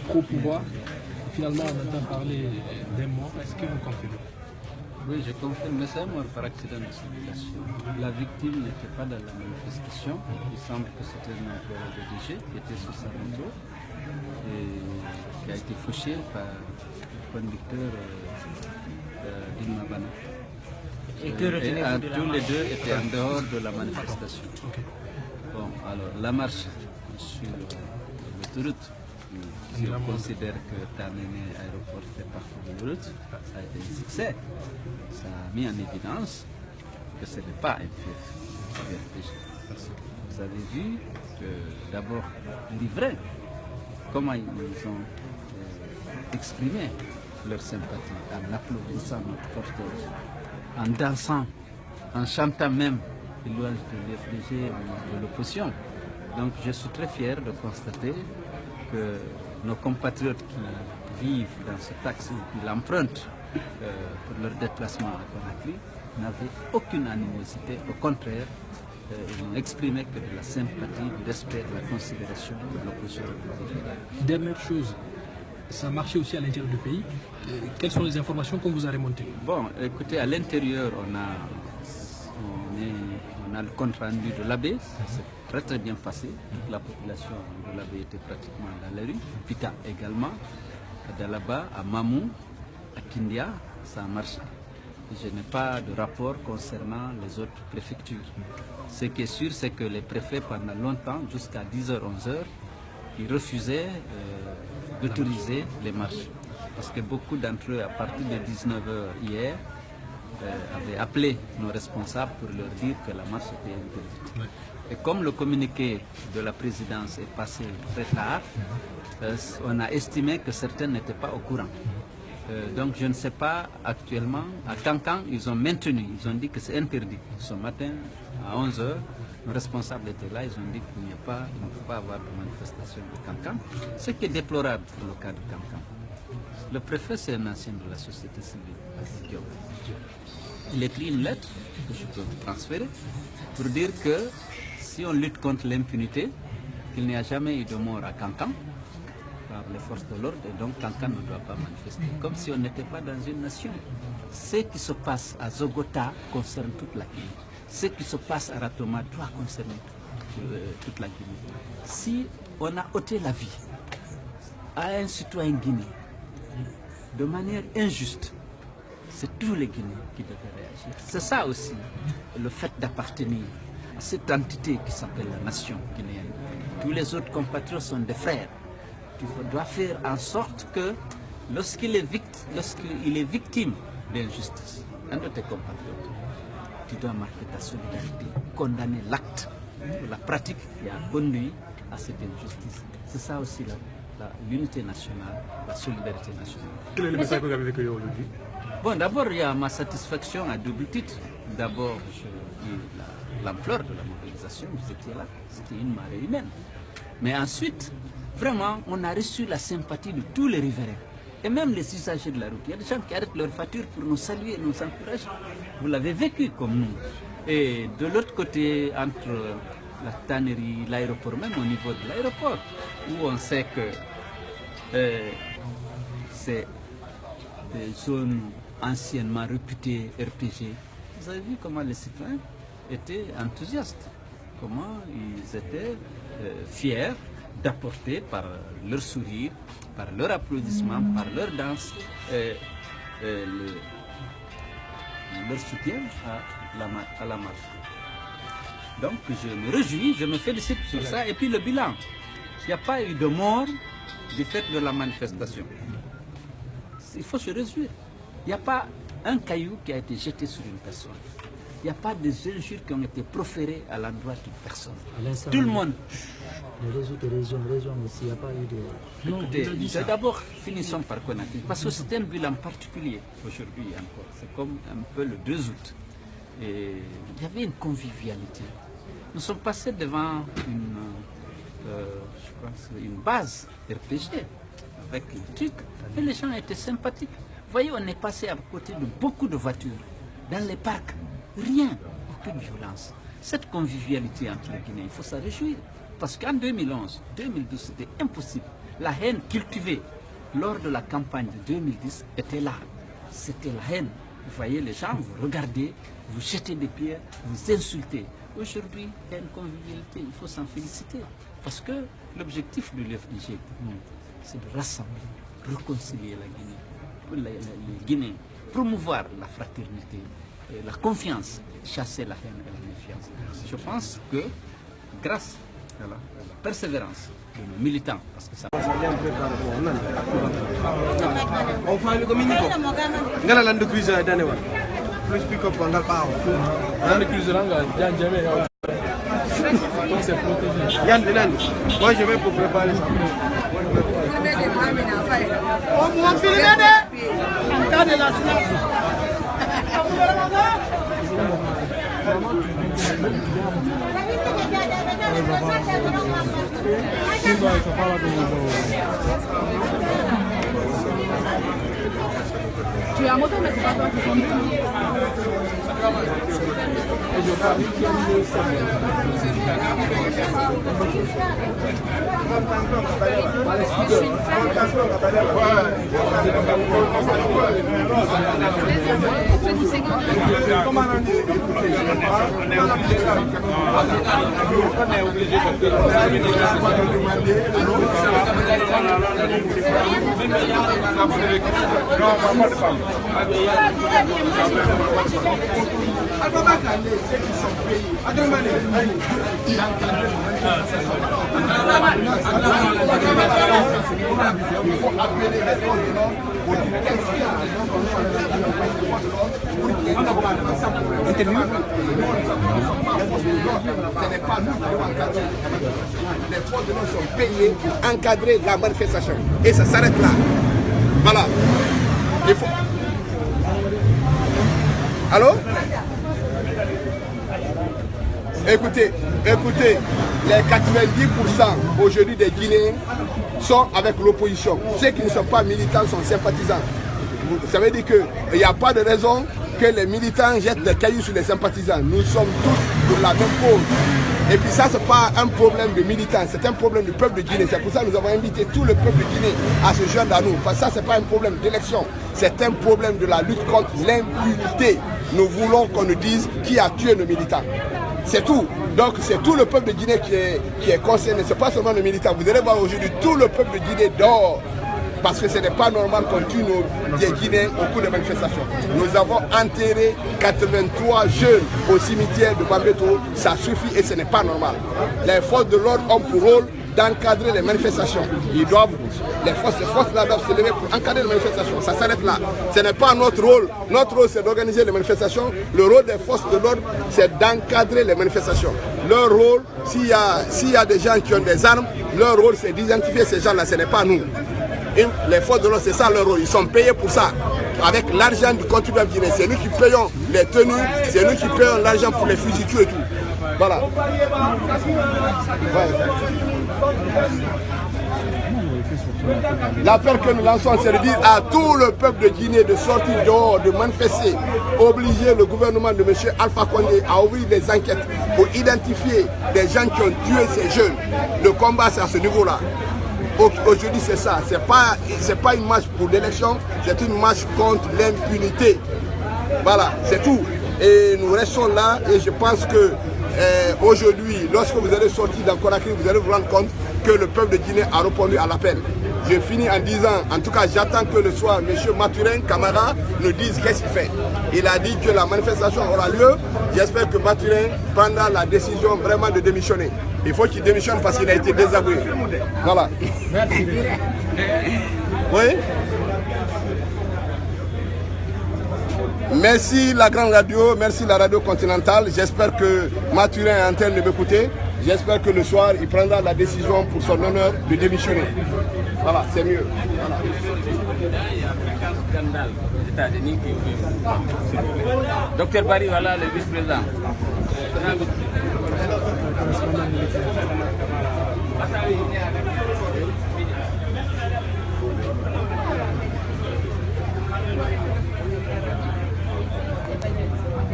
pro-pouvoir. Finalement, on entend parler d'un mort. Est-ce que vous confirmez? Oui, je confirme, mais c'est un mort par accident de circulation. La victime n'était pas dans la manifestation. Il semble que c'était un employé de DG qui était sur sa moto et qui a été fauché par le conducteur d'Ilma Bana. Et tous les deux étaient en dehors de la manifestation. Bon, alors la marche sur l'autoroute, si on considère que Taméné Aéroport fait partie de l'autoroute, ça a été un succès. Ça a mis en évidence que ce n'est pas un fief RPG. Vous avez vu que d'abord l'ivraie, comment ils ont exprimé leur sympathie en applaudissant notre cortège, en dansant, en chantant même les louanges de l'FDG de l'opposition. Donc je suis très fier de constater que nos compatriotes qui vivent dans ce taxi, qui l'empruntent pour leur déplacement à Conakry, n'avaient aucune animosité. Au contraire, ils n'ont exprimé que de la sympathie, du respect, de la considération de l'opposition. Dernière chose, ça marchait aussi à l'intérieur du pays. Quelles sont les informations qu'on vous a remontées? Bon, écoutez, à l'intérieur, on a le compte rendu de l'AB. C'est très bien passé. Toute la population de l'AB était pratiquement dans la rue. Pita également. À Dalaba, à Mamou, à Kindia, ça a marché. Je n'ai pas de rapport concernant les autres préfectures. Ce qui est sûr, c'est que les préfets, pendant longtemps, jusqu'à 10h, 11h, ils refusaient d'autoriser les marches. Parce que beaucoup d'entre eux, à partir de 19h hier, avaient appelé nos responsables pour leur dire que la marche était interdite. Et comme le communiqué de la présidence est passé très tard, on a estimé que certains n'étaient pas au courant. Donc je ne sais pas actuellement, à Kankan, ils ont maintenu, ils ont dit que c'est interdit. Ce matin, à 11h, nos responsables étaient là, ils ont dit qu'il n'y a pas, il ne peut pas avoir de manifestation de Kankan, ce qui est déplorable pour le cas de Kankan. Le préfet, c'est un ancien de la société civile. Il écrit une lettre que je peux vous transférer pour dire que si on lutte contre l'impunité, qu'il n'y a jamais eu de mort à Kankan par les forces de l'ordre, et donc Kankan ne doit pas manifester, comme si on n'était pas dans une nation. Ce qui se passe à Zogota concerne toute la Guinée. Ce qui se passe à Ratoma doit concerner toute la Guinée. Si on a ôté la vie à un citoyen guinéen de manière injuste, c'est tous les Guinéens qui devraient réagir. C'est ça aussi, le fait d'appartenir à cette entité qui s'appelle la nation guinéenne. Tous les autres compatriotes sont des frères. Tu dois faire en sorte que lorsqu'il est victime d'injustice, un de tes compatriotes, tu dois marquer ta solidarité, condamner l'acte ou la pratique qui a conduit à cette injustice. C'est ça aussi l'unité nationale, la solidarité nationale. Quel est le message que vous avez vécu aujourd'hui? Bon, d'abord, il y a ma satisfaction à double titre. D'abord, je dis l'ampleur de la mobilisation, vous étiez là, c'était une marée humaine. Mais ensuite, vraiment, on a reçu la sympathie de tous les riverains. Et même les usagers de la route. Il y a des gens qui arrêtent leur voiture pour nous saluer, nous encourager. Vous l'avez vécu comme nous. Et de l'autre côté, entre la tannerie, l'aéroport, même au niveau de l'aéroport, où on sait que c'est des zones anciennement réputées RPG. Vous avez vu comment les citoyens étaient enthousiastes, comment ils étaient fiers d'apporter par leur sourire, par leur applaudissement, par leur danse, leur soutien à la marche. Donc je me réjouis, je me félicite sur ça. Et puis le bilan, il n'y a pas eu de mort du fait de la manifestation. Il faut se réjouir. Il n'y a pas un caillou qui a été jeté sur une personne. Il n'y a pas des injures qui ont été proférées à l'endroit d'une personne. Tout le monde. Les régions aussi, il n'y a pas eu de... Écoutez, d'abord, finissons par Conakry, parce que c'est une ville en particulier, aujourd'hui encore. C'est comme un peu le 2 août. Et il y avait une convivialité. Nous sommes passés devant une base RPG, avec les trucs, et les gens étaient sympathiques. Vous voyez, on est passé à côté de beaucoup de voitures, dans les parcs, rien, aucune violence. Cette convivialité entre les Guinéens, il faut s'en réjouir. Parce qu'en 2011, 2012, c'était impossible. La haine cultivée lors de la campagne de 2010 était là. C'était la haine. Vous voyez les gens, vous regardez, vous jetez des pierres, vous insultez. Aujourd'hui, il y a une convivialité, il faut s'en féliciter. Parce que l'objectif de l'FDG, c'est de rassembler, réconcilier la Guinée, les Guinéens, promouvoir la fraternité, la confiance, chasser la haine et la méfiance. Je pense que grâce à la persévérance de nos militants, parce que ça... Moi je vais pour préparer ça. Tu as monté, mais c'est pas toi qui conduis. Ce n'est pas nous qui devons encadrer. Les forces de l'ordre sont payées pour encadrer la manifestation. Et ça s'arrête là. Voilà. Il faut... Allô? Écoutez, les 90% aujourd'hui des Guinéens sont avec l'opposition. Ceux qui ne sont pas militants sont sympathisants. Ça veut dire qu'il n'y a pas de raison que les militants jettent des cailloux sur les sympathisants. Nous sommes tous de la même cause. Et puis ça, ce n'est pas un problème de militants, c'est un problème du peuple de Guinée. C'est pour ça que nous avons invité tout le peuple de Guinée à se joindre à nous. Parce que ça, ce n'est pas un problème d'élection, c'est un problème de la lutte contre l'impunité. Nous voulons qu'on nous dise qui a tué nos militants. C'est tout. Donc c'est tout le peuple de Guinée qui est concerné. Ce n'est pas seulement les militants. Vous allez voir aujourd'hui tout le peuple de Guinée dehors. Parce que ce n'est pas normal qu'on tue des Guinéens au cours de manifestations. Nous avons enterré 83 jeunes au cimetière de Bambeto. Ça suffit et ce n'est pas normal. Les forces de l'ordre ont pour rôle d'encadrer les manifestations. Les forces-là doivent se lever pour encadrer les manifestations. Ça s'arrête là. Ce n'est pas notre rôle. Notre rôle, c'est d'organiser les manifestations. Le rôle des forces de l'ordre, c'est d'encadrer les manifestations. Leur rôle, s'il y a des gens qui ont des armes, leur rôle, c'est d'identifier ces gens-là. Ce n'est pas nous. Et les forces de l'ordre, c'est ça leur rôle. Ils sont payés pour ça. Avec l'argent du contribuable guinéen. C'est nous qui payons les tenues, c'est nous qui payons l'argent pour les fusils et tout. Voilà. Ouais. L'appel que nous lançons, c'est de dire à tout le peuple de Guinée de sortir dehors, de manifester, obliger le gouvernement de M. Alpha Condé à ouvrir des enquêtes pour identifier des gens qui ont tué ces jeunes. Le combat, c'est à ce niveau-là. Aujourd'hui, c'est ça. C'est pas une marche pour l'élection, c'est une marche contre l'impunité. Voilà, c'est tout. Et nous restons là et je pense que aujourd'hui, lorsque vous allez sortir dans Conakry, vous allez vous rendre compte que le peuple de Guinée a répondu à l'appel. Je finis en disant, en tout cas j'attends que le soir, M. Mathurin Camara nous dise qu'est-ce qu'il fait. Il a dit que la manifestation aura lieu. J'espère que Mathurin prendra la décision vraiment de démissionner. Il faut qu'il démissionne parce qu'il a été désavoué. Voilà. Merci. Oui. Merci la grande radio, merci la radio continentale. J'espère que Mathurin est en train de m'écouter. J'espère que le soir, il prendra la décision pour son honneur de démissionner. Voilà, c'est mieux. Voilà. Docteur Barry, voilà le vice-président.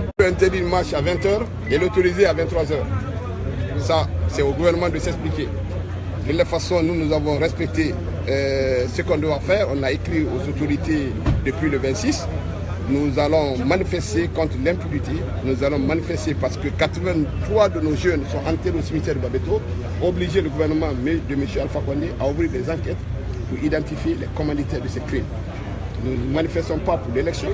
On peut interdire une marche à 20h et l'autoriser à 23h. Ça, c'est au gouvernement de s'expliquer. De la façon, nous avons respecté ce qu'on doit faire, on a écrit aux autorités depuis le 26. Nous allons manifester contre l'impunité. Nous allons manifester parce que 83 de nos jeunes sont enterrés au cimetière de Babeto, obliger le gouvernement de M. Alpha Condé à ouvrir des enquêtes pour identifier les commanditaires de ces crimes. Nous ne manifestons pas pour l'élection,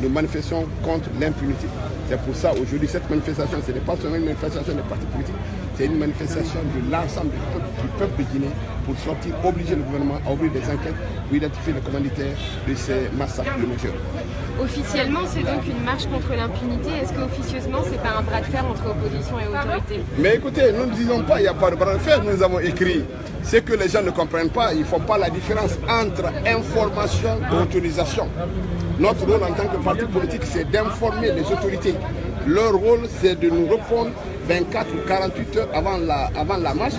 nous manifestons contre l'impunité. C'est pour ça aujourd'hui cette manifestation, ce n'est pas seulement une manifestation des partis politiques, c'est une manifestation de l'ensemble du peuple guinéen pour sortir, obliger le gouvernement à ouvrir des enquêtes pour identifier les commanditaires de ces massacres de nos jeunes. Officiellement, c'est donc une marche contre l'impunité. Est-ce qu'officieusement, c'est pas un bras de fer entre opposition et autorité? Mais écoutez, nous ne disons pas qu'il n'y a pas de bras de fer, nous avons écrit. Ce que les gens ne comprennent pas, ils ne font pas la différence entre information et autorisation. Notre rôle en tant que parti politique, c'est d'informer les autorités. Leur rôle, c'est de nous répondre 24 ou 48 heures avant la marche.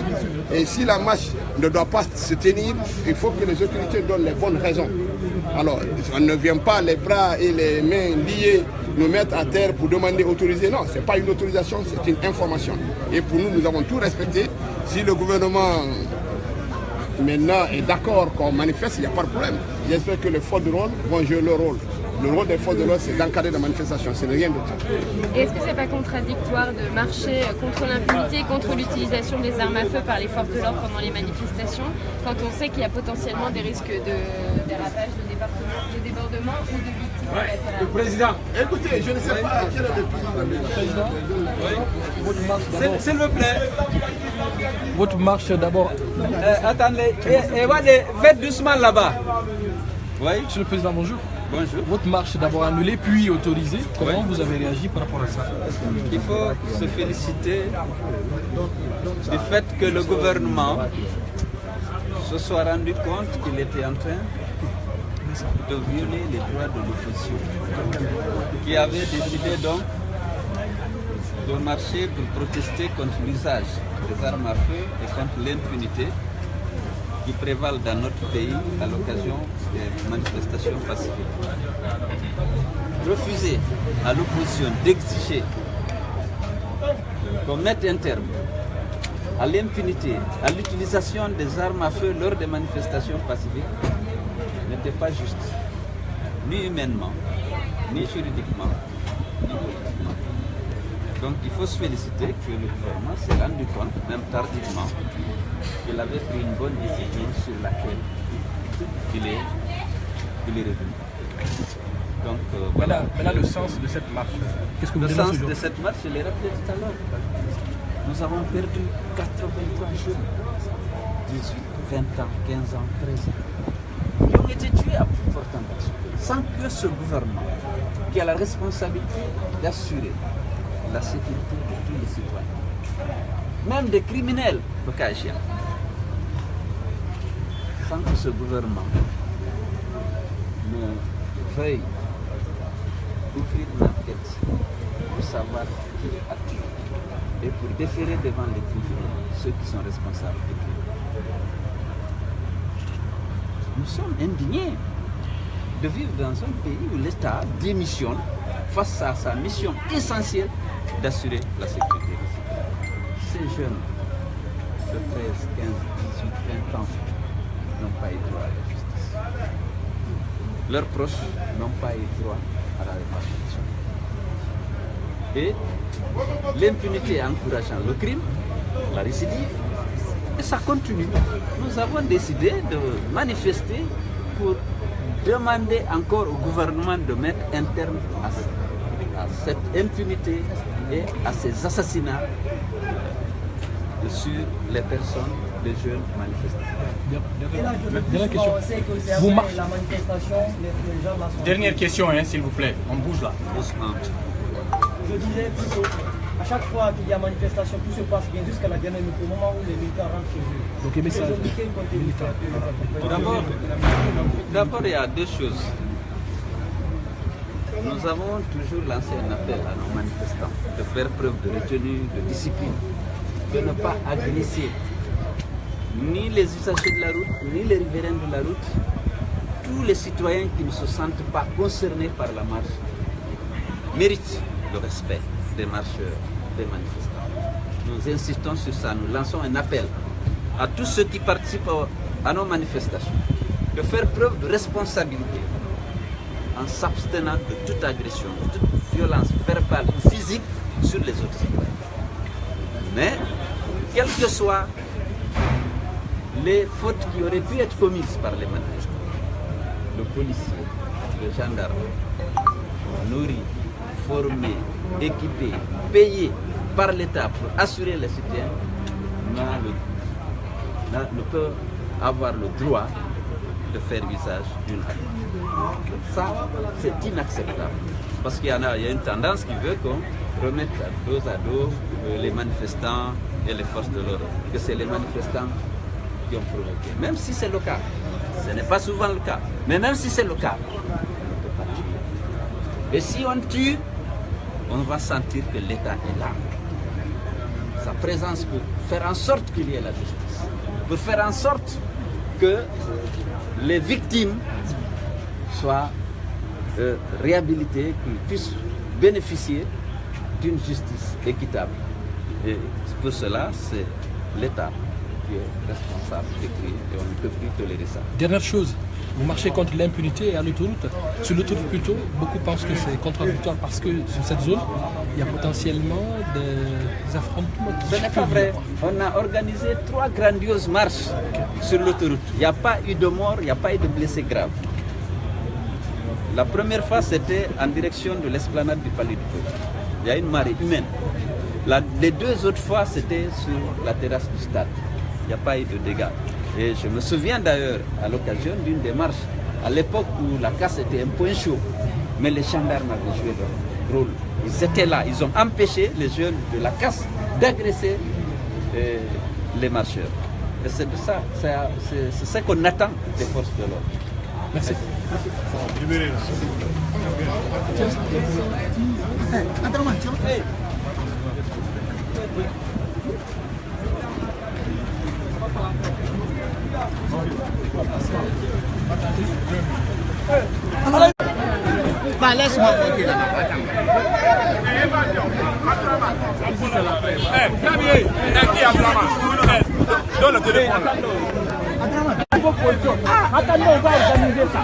Et si la marche ne doit pas se tenir, il faut que les autorités donnent les bonnes raisons. Alors, on ne vient pas les bras et les mains liés nous mettre à terre pour demander autoriser. Non, ce n'est pas une autorisation, c'est une information. Et pour nous, nous avons tout respecté. Si le gouvernement maintenant est d'accord qu'on manifeste, il n'y a pas de problème. J'espère que les forces de l'ordre vont jouer leur rôle. Le rôle des forces de l'ordre, c'est d'encadrer la manifestation, ce n'est rien d'autre. Est-ce que ce n'est pas contradictoire de marcher contre l'impunité, contre l'utilisation des armes à feu par les forces de l'ordre pendant les manifestations, quand on sait qu'il y a potentiellement des risques de dérapage, de débordement ou de victimes? Ouais. Le président. Écoutez, je ne sais pas quel est le président. S'il vous plaît. Votre marche d'abord. Attendez, faites doucement là-bas. Oui. Monsieur le Président, bonjour. Bonjour. Votre marche d'abord annulée puis autorisée. Comment vous avez réagi par rapport à ça? Il faut se féliciter du fait que le gouvernement se soit rendu compte qu'il était en train de violer les droits de l'opposition, qui avait décidé donc de marcher pour protester contre l'usage des armes à feu et contre l'impunité qui prévalent dans notre pays à l'occasion des manifestations pacifiques. Refuser à l'opposition d'exiger qu'on mette un terme à l'impunité, à l'utilisation des armes à feu lors des manifestations pacifiques n'était pas juste, ni humainement, ni juridiquement, ni politiquement. Donc il faut se féliciter que le gouvernement s'est rendu compte, même tardivement, qu'il avait pris une bonne décision sur laquelle il est revenu. Donc voilà. Maintenant, le sens de cette marche. Qu'est-ce que vous Le avez sens de cette marche, je l'ai rappelé tout à l'heure. Nous avons perdu 83 jeunes, 18, 20 ans, 15 ans, 13 ans, qui ont été tués à plus forte tentation, sans que ce gouvernement, qui a la responsabilité d'assurer la sécurité de tous les citoyens, même des criminels, le cas échéant, sans que ce gouvernement ne veuille ouvrir une enquête pour savoir qui a tué et pour déférer devant les tribunaux ceux qui sont responsables des crimes. Nous sommes indignés de vivre dans un pays où l'État démissionne face à sa mission essentielle d'assurer la sécurité des citoyens. Ces jeunes de 13, 15, 18, 20 ans n'ont pas eu droit à la justice. Leurs proches n'ont pas eu droit à la réparation. Et l'impunité encourageant le crime, la récidive, et ça continue. Nous avons décidé de manifester pour demander encore au gouvernement de mettre un terme à cette impunité et à ces assassinats sur les personnes, les jeunes manifestants. Dernière question. Vous marchez. Dernière question, s'il vous plaît. On bouge là. Je disais plutôt, à chaque fois qu'il y a manifestation, tout se passe bien jusqu'à la dernière minute, au moment où les militaires rentrent chez eux. Donc, message. D'abord, il y a deux choses. Nous avons toujours lancé un appel à nos manifestants de faire preuve de retenue, de discipline, de ne pas agresser ni les usagers de la route, ni les riverains de la route, tous les citoyens qui ne se sentent pas concernés par la marche méritent le respect des marcheurs, des manifestants. Nous insistons sur ça, nous lançons un appel à tous ceux qui participent à nos manifestations de faire preuve de responsabilité en s'abstenant de toute agression, de toute violence verbale ou physique sur les autres citoyens. Mais, quelles que soient les fautes qui auraient pu être commises par les manifestants, le policier, le gendarme, nourri, formé, équipé, payé par l'État pour assurer les citoyens, ne peut avoir le droit de faire usage d'une arme. Ça, c'est inacceptable. Parce qu'il y a une tendance qui veut qu'on remette dos à dos les manifestants et les forces de l'ordre. Que c'est les manifestants qui ont provoqué. Même si c'est le cas. Ce n'est pas souvent le cas. Mais même si c'est le cas, on ne peut pas tuer. Et si on tue, on va sentir que l'État est là. Sa présence pour faire en sorte qu'il y ait la justice. Pour faire en sorte que les victimes soient réhabilitées, qu'ils puissent bénéficier d'une justice équitable. Et pour cela, c'est l'État qui est responsable d'écrire et on ne peut plus tolérer ça. Dernière chose, vous marchez contre l'impunité à l'autoroute. Sur l'autoroute plutôt, beaucoup pensent que c'est contradictoire parce que sur cette zone, il y a potentiellement des affrontements. Ce n'est pas vrai. On a organisé 3 grandioses marches sur l'autoroute. Il n'y a pas eu de mort, il n'y a pas eu de blessés graves. La première fois, c'était en direction de l'esplanade du Palais du Peuple. Il y a une marée humaine. Les 2 autres fois, c'était sur la terrasse du stade. Il n'y a pas eu de dégâts. Et je me souviens d'ailleurs, à l'occasion d'une des marches, à l'époque où la casse était un point chaud, mais les gendarmes avaient joué leur rôle. Ils étaient là, ils ont empêché les jeunes de la casse d'agresser les marcheurs. Et c'est de ça, c'est ce qu'on attend des forces de l'ordre. Merci. Bah, laisse-moi tranquille. Donne le téléphone. Attendez, on va organiser ça.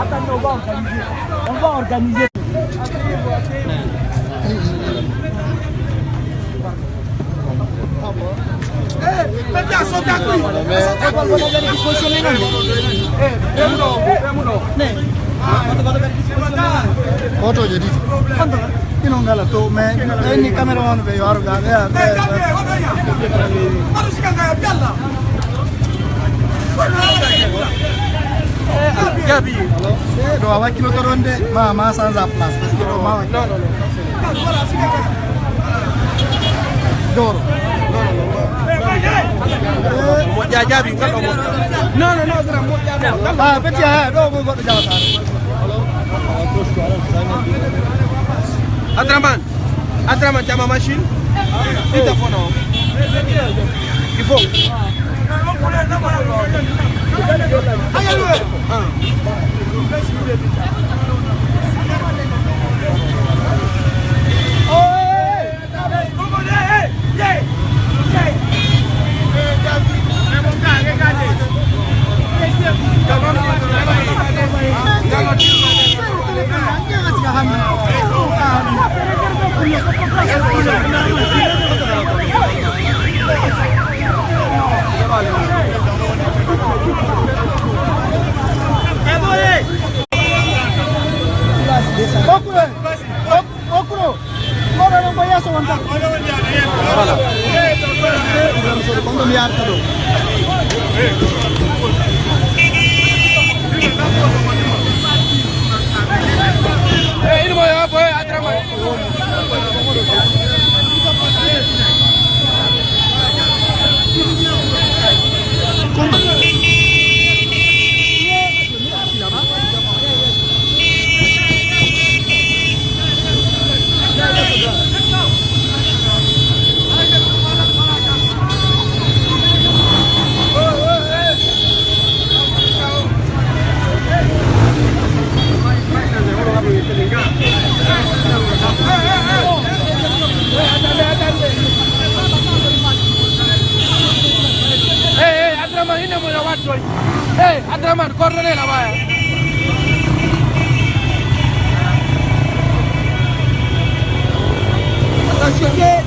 Attendez, on va organiser. On va organiser. Mettez à sauter à qui? Foto jadi. Ini enggak tuh, ini kamerawan be yaro ga ya. Gabi. Do awa kilo toronde ma sanza plus. Kilo ma. Doro. Mau jajabi kan kamu? No, ah, peti ah, do go go jawatan. Atraman, chama machine. Ita phone. Il faut. Ini mau apa? Atraman. Camarade, coordonnez là-bas. Attention.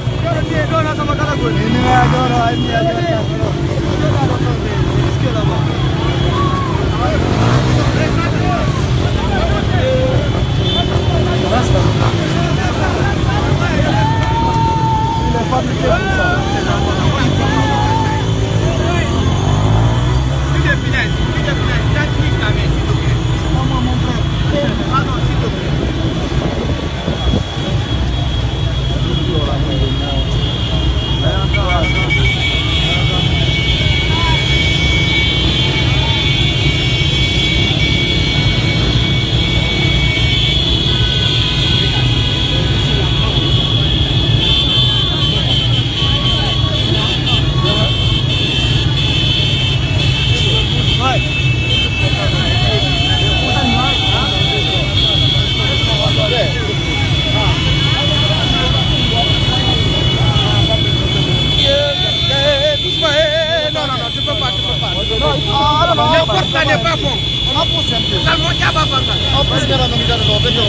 N'importe quoi n'est pas bon. On a poussé un peu. Ça ne va pas faire ça. On peut se faire un demi-heure de l'eau.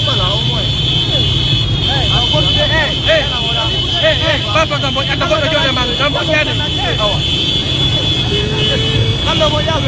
Voilà, au moins. Papa, dans mon yard, dans mon yard, dans mon yard. Dans mon yard,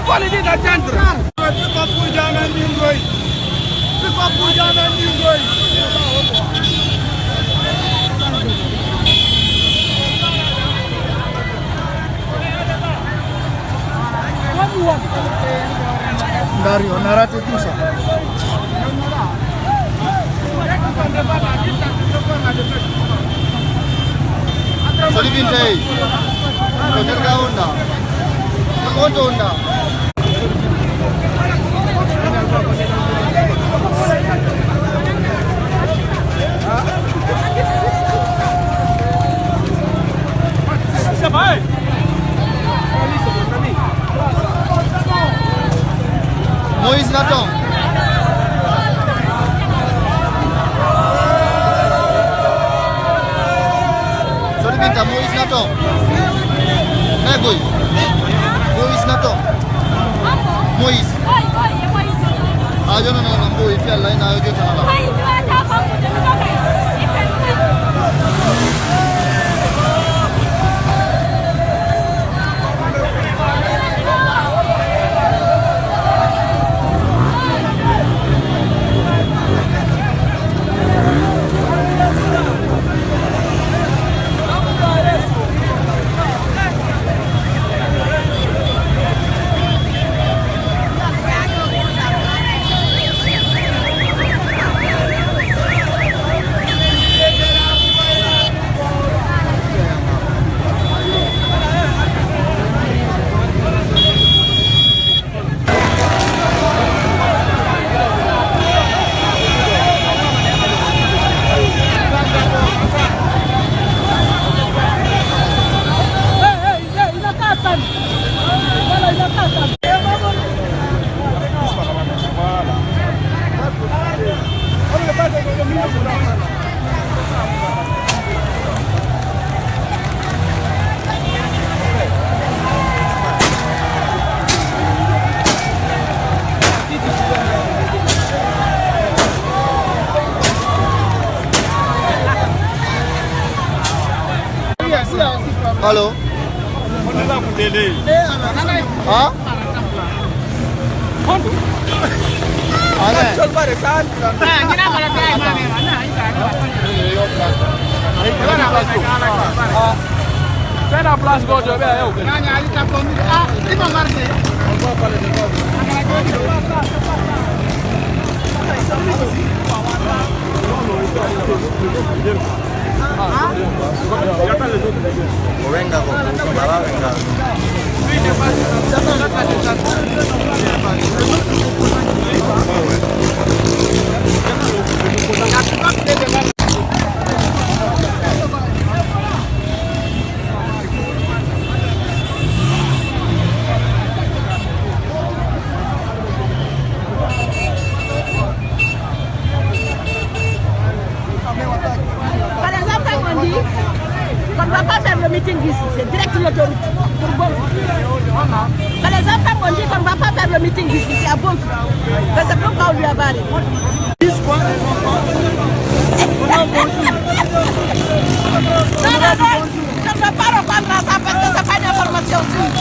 faut lui dire d'attendre. C'est pas pour jamais Ndingoy. C'est pas pour jamais Ndingoy. Dari, on a raté tout ça. Solivinte, Konerga Honda, Honda Honda. Moïse Nathan. Solivinte, Moïse Nathan. Boy. Moïse Nathan. Moïse. Ah, non, Moïse, il y a là, il y a Allô? On est là pour t'aider. Hein? C'est la place qu'on devait aller. Venga, venga. On ne va pas faire le meeting ici, c'est direct l'autoroute. Mais les enfants m'ont dit qu'on ne va pas faire le meeting ici, c'est à Bonfou. C'est pourquoi on lui a barré. Non, je ne veux pas reprendre ça parce que ce n'est pas une information sûre.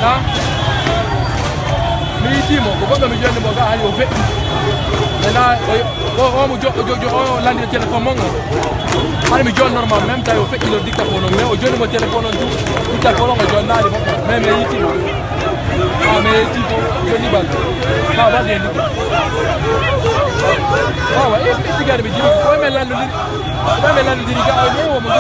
Hein? Mais ici, mon copain me dit que mon gars a fait. Maintenant, on me dit téléphone. On me dit normal, même quand il fait il dit que mais au jour mon téléphone tout téléphone on dit là même ici. Ah mais ici je dis pas. Ah va bien. Ah ouais, et puis regarde me dit ouais mais là le dirigeant on me dit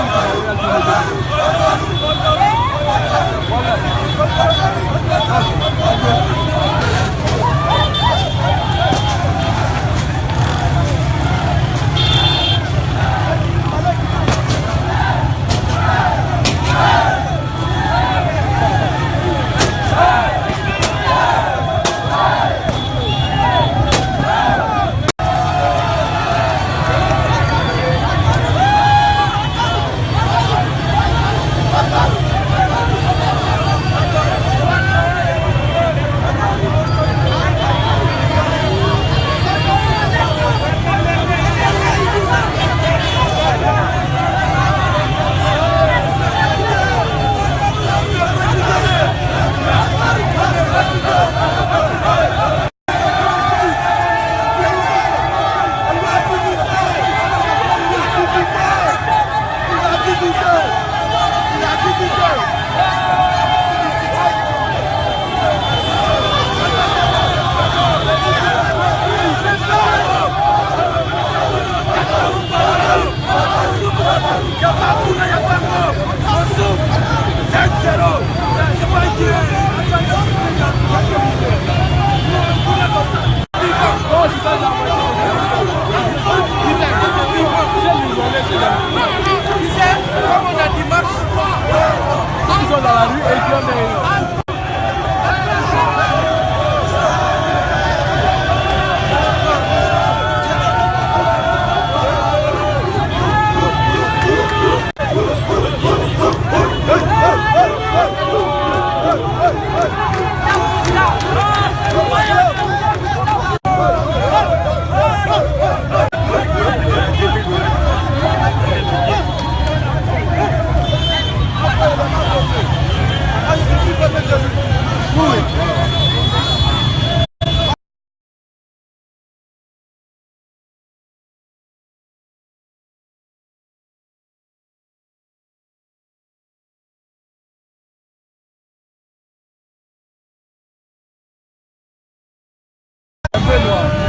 Un peu noir.